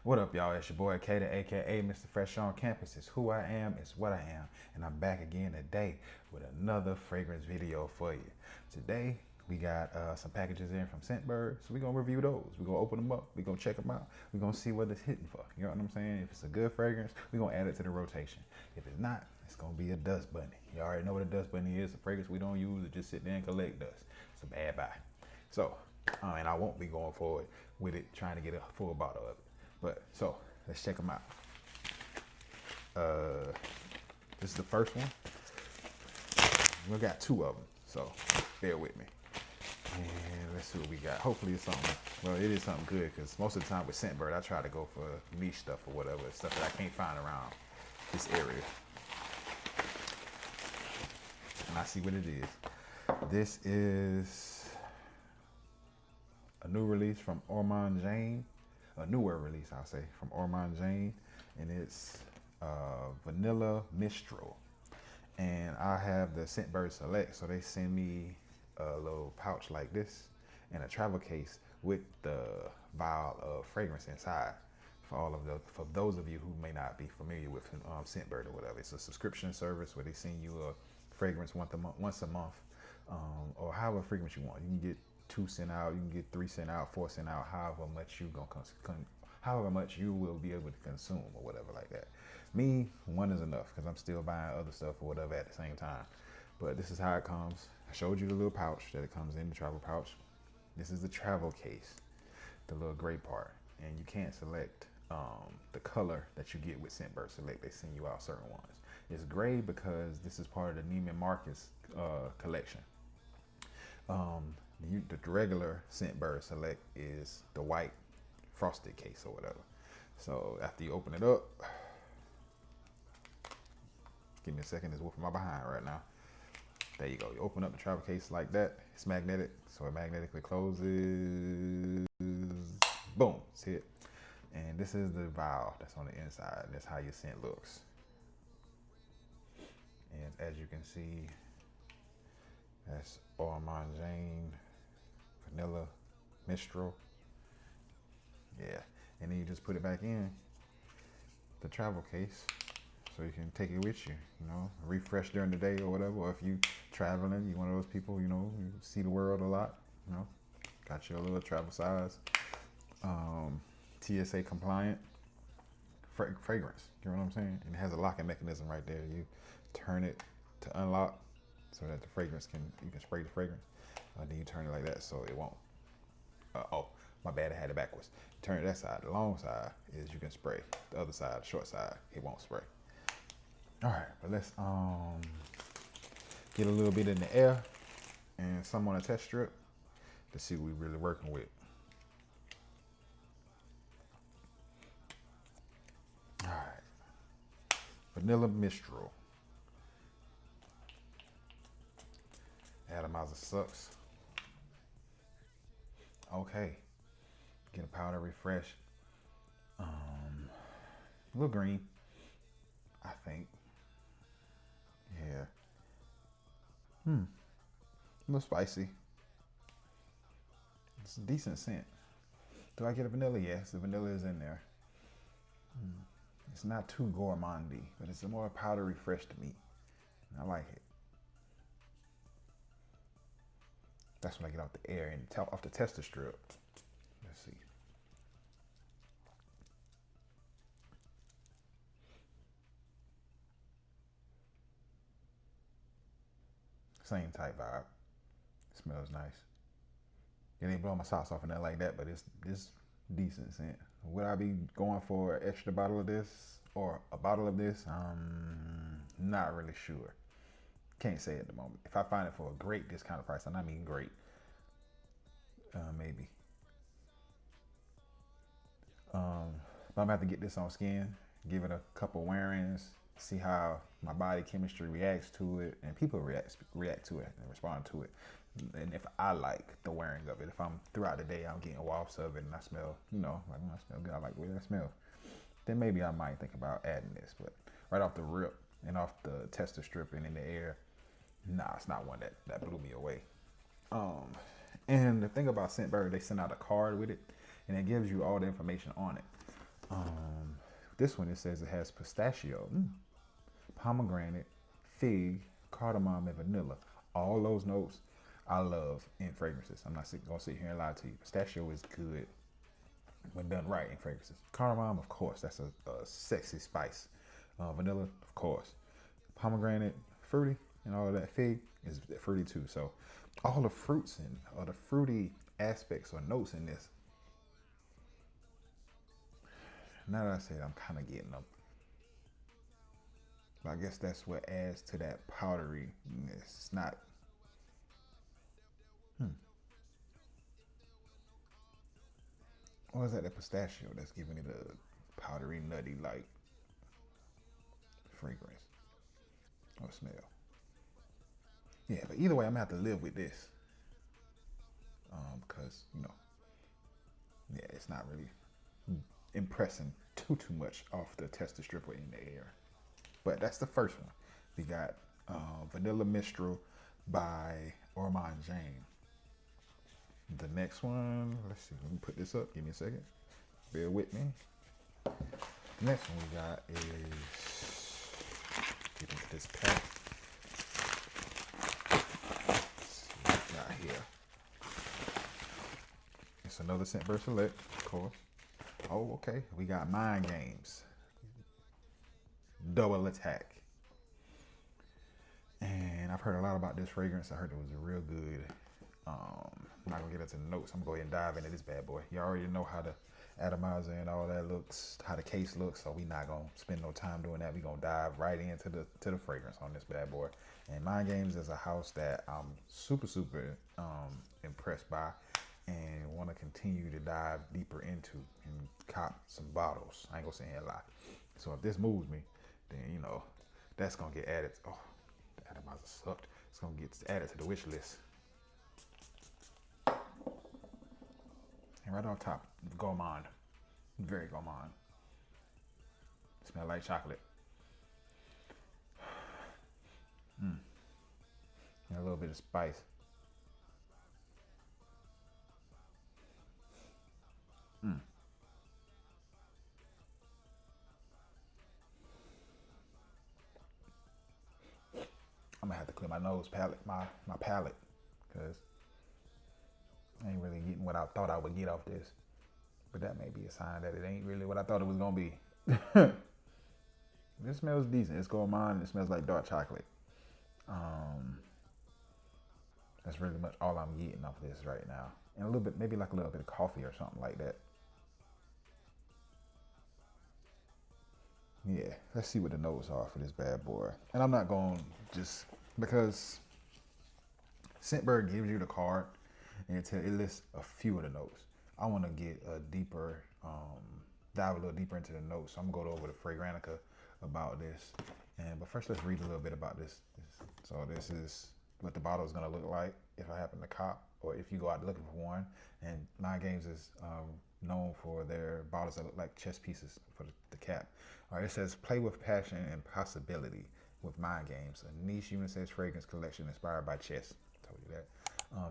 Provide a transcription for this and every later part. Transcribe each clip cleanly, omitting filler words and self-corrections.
What up, y'all? It's your boy Kader, aka Mr. Fresh on Campus. It's who I am, it's what I am, and I'm back again today with another fragrance video for you. Today we got some packages in from Scentbird, so we're gonna review those. We're gonna open them up, we're gonna check them out, we're gonna see what it's hitting for. You know what I'm saying? If it's a good fragrance, we're gonna add it to the rotation. If it's not, it's gonna be a dust bunny. You already know what a dust bunny is. A fragrance we don't use, it just sit there and collect dust. It's a bad buy. So, and I won't be going forward with it trying to get a full bottle of it. But so let's check them out. This is the first one. We got two of them, so bear with me. And let's see what we got. Hopefully it's something. Well, it is something good because most of the time with Scentbird, I try to go for niche stuff or whatever, stuff that I can't find around this area. And I see what it is. This is a new release from Ormond Jane. A newer release, I'll say, from Ormond Jane, and it's Vanilla Mistral. And I have the Scentbird Select, so they send me a little pouch like this and a travel case with the vial of fragrance inside. For those of you who may not be familiar with Scentbird or whatever, it's a subscription service where they send you a fragrance once a month, or however fragrance you want. You can get 2 cents out, you can get 3 cents out, 4 cents out, however much you will be able to consume or whatever like that. Me, 1 is enough because I'm still buying other stuff or whatever at the same time. But this is how it comes. I showed you the little pouch that it comes in, the travel pouch. This is the travel case, the little gray part. And you can't select the color that you get with Scentbird Select. They send you out certain ones. It's gray because this is part of the Neiman Marcus collection. The regular Scentbird Select is the white frosted case or whatever. So after you open it up, give me a second, it's whooping my behind right now. There you go. You open up the travel case like that. It's magnetic, so it magnetically closes. Boom, it's hit. And this is the vial that's on the inside. That's how your scent looks. And as you can see, that's Ormond Jane Vanilla Mistral. Yeah, and then you just put it back in the travel case so you can take it with you, you know, refresh during the day or whatever. Or if you traveling, you're one of those people, you know, you see the world a lot, you know, got your little travel size, TSA compliant fragrance, you know what I'm saying? And it has a locking mechanism right there. You turn it to unlock so that the fragrance you can spray the fragrance. Then you turn it like that so it won't. Oh, my bad, I had it backwards. Turn it that side. The long side is you can spray. The other side, the short side, it won't spray. All right, but let's get a little bit in the air and some on a test strip to see what we're really working with. All right, Vanilla Mistral. Atomizer sucks. Okay, get a powder refresh. A little green, I think. Yeah. A little spicy. It's a decent scent. Do I get a vanilla? Yes, the vanilla is in there. It's not too gourmandy, but it's a more powdery fresh to me. I like it. That's when I get off the air and off the tester strip. Let's see. Same type vibe. Smells nice. It ain't blowing my socks off or nothing like that, but it's decent scent. Would I be going for an extra bottle of this or a bottle of this? Not really sure. Can't say at the moment. If I find it for a great discounted price, and I mean great, maybe. But I'm gonna have to get this on skin, give it a couple wearings, see how my body chemistry reacts to it, and people react to it and respond to it. And if I like the wearing of it, if I'm throughout the day, I'm getting wafts of it and I smell, you know, like I smell good, I like the way that smells, then maybe I might think about adding this. But right off the rip and off the tester strip and in the air, nah, it's not one that blew me away. And the thing about Scentbird, they send out a card with it, and it gives you all the information on it. This one, it says it has pistachio, pomegranate, fig, cardamom, and vanilla. All those notes I love in fragrances. I'm not gonna sit here and lie to you. Pistachio is good when done right in fragrances. Cardamom, of course, that's a sexy spice. Vanilla, of course. Pomegranate, fruity, and all of that. Fig is fruity too. So all the fruits and all the fruity aspects or notes in this. Now that I said, I'm kind of getting them. But I guess that's what adds to that powderiness. It's not. Or is that the pistachio that's giving it a powdery, nutty like fragrance or smell? Yeah, but either way, I'm gonna have to live with this because yeah, it's not really impressing too much off the tester stripper in the air. But that's the first one. We got Vanilla Mistral by Ormond James. The next one, let's see, let me put this up. Give me a second. Bear with me. The next one we got is, get into this pack. Let's see what we got here. It's another Scentbird Select, of course. Oh, okay. We got Mind Games. Double Attack. And I've heard a lot about this fragrance. I heard it was real good. I'm not gonna get into the notes. I'm gonna go ahead and dive into this bad boy. You already know how the atomizer and all that looks, how the case looks, so we not gonna spend no time doing that. We gonna dive right into the fragrance on this bad boy. And Mind Games is a house that I'm super impressed by and want to continue to dive deeper into and cop some bottles. I ain't gonna sit here and lie. So if this moves me, then that's gonna get added. Oh, the atomizer sucked. It's gonna get added to the wish list. And right on top, gourmand. Very gourmand. Smell like chocolate. And a little bit of spice. I'm gonna have to clear my nose palate, my palate, because I ain't really getting what I thought I would get off this. But that may be a sign that it ain't really what I thought it was gonna be. This smells decent. It's gourmand. It smells like dark chocolate. That's really much all I'm getting off this right now. And a little bit, maybe like a little bit of coffee or something like that. Yeah, let's see what the notes are for this bad boy. And I'm not going just because Scentbird gives you the card and it lists a few of the notes. I want to get a deeper, dive a little deeper into the notes. So I'm gonna go over the Fragrantica about this. But first, let's read a little bit about this. So this is what the bottle is gonna look like if I happen to cop, or if you go out looking for one. And Mind Games is known for their bottles that look like chess pieces for the cap. All right, it says play with passion and possibility with Mind Games, a niche unisex fragrance collection inspired by chess. I told you that.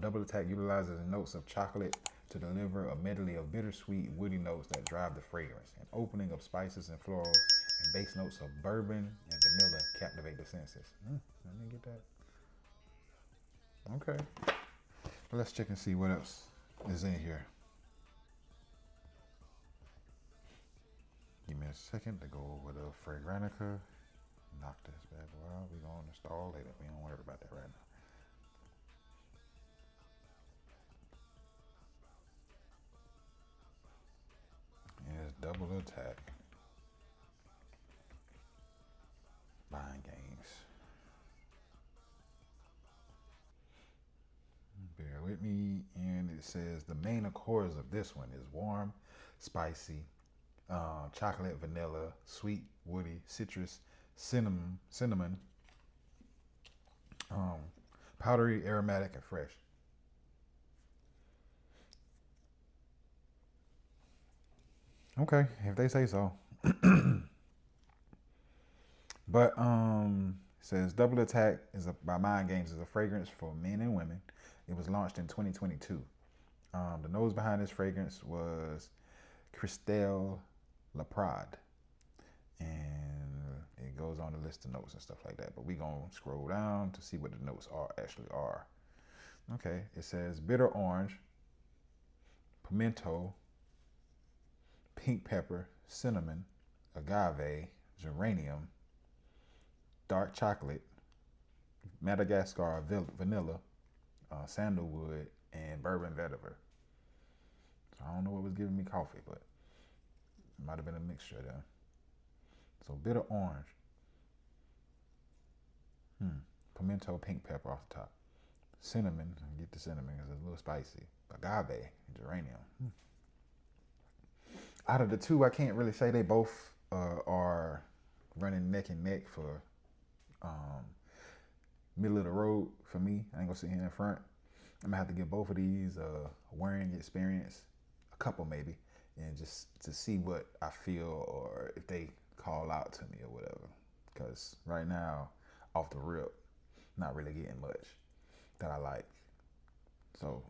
Double Attack utilizes notes of chocolate to deliver a medley of bittersweet, woody notes that drive the fragrance. An opening of spices and florals and base notes of bourbon and vanilla captivate the senses. Let me get that. Okay. Well, let's check and see what else is in here. Give me a second to go over the Fragrantica. Knock this bad boy out. We're going to install later. We don't worry about that right now. And it's Double Attack. Mind Games. Bear with me. And it says the main accords of this one is warm, spicy, chocolate, vanilla, sweet, woody, citrus, cinnamon, powdery, aromatic, and fresh. Okay, if they say so. But it says Double Attack by Mind Games is a fragrance for men and women. It was launched in 2022. The nose behind this fragrance was Cristal La Prade. And it goes on to list the notes and stuff like that. But we gonna scroll down to see what the notes actually are. Okay, it says bitter orange, pimento, pink pepper, cinnamon, agave, geranium, dark chocolate, Madagascar vanilla, sandalwood, and bourbon vetiver. So I don't know what was giving me coffee, but it might have been a mixture there. So bitter orange, pimento, pink pepper off the top, cinnamon. Get the cinnamon because it's a little spicy. Agave, and geranium. Out of the two, I can't really say they both are running neck and neck for middle of the road for me. I ain't gonna sit here in front. I'm gonna have to give both of these a wearing experience, a couple maybe, and just to see what I feel or if they call out to me or whatever. Because right now, off the rip, not really getting much that I like. So,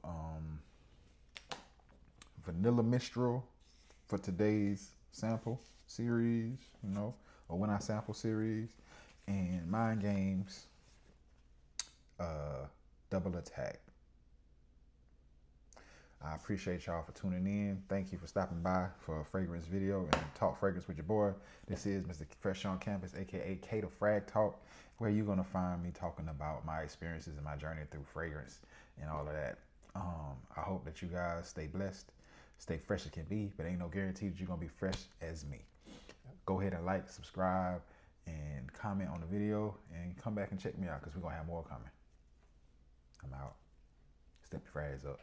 vanilla Mistral for today's sample series, or when I sample series, and Mind Games Double Attack. I appreciate y'all for tuning in. Thank you for stopping by for a fragrance video and talk fragrance with your boy. This is Mr. Fresh on Campus, aka K the Frag Talk, where you're gonna find me talking about my experiences and my journey through fragrance and all of that. I hope that you guys stay blessed, stay fresh as can be, but ain't no guarantee that you're gonna be fresh as me. Go ahead and like, subscribe, and comment on the video, and come back and check me out because we're gonna have more coming. I'm out. Step your frags up.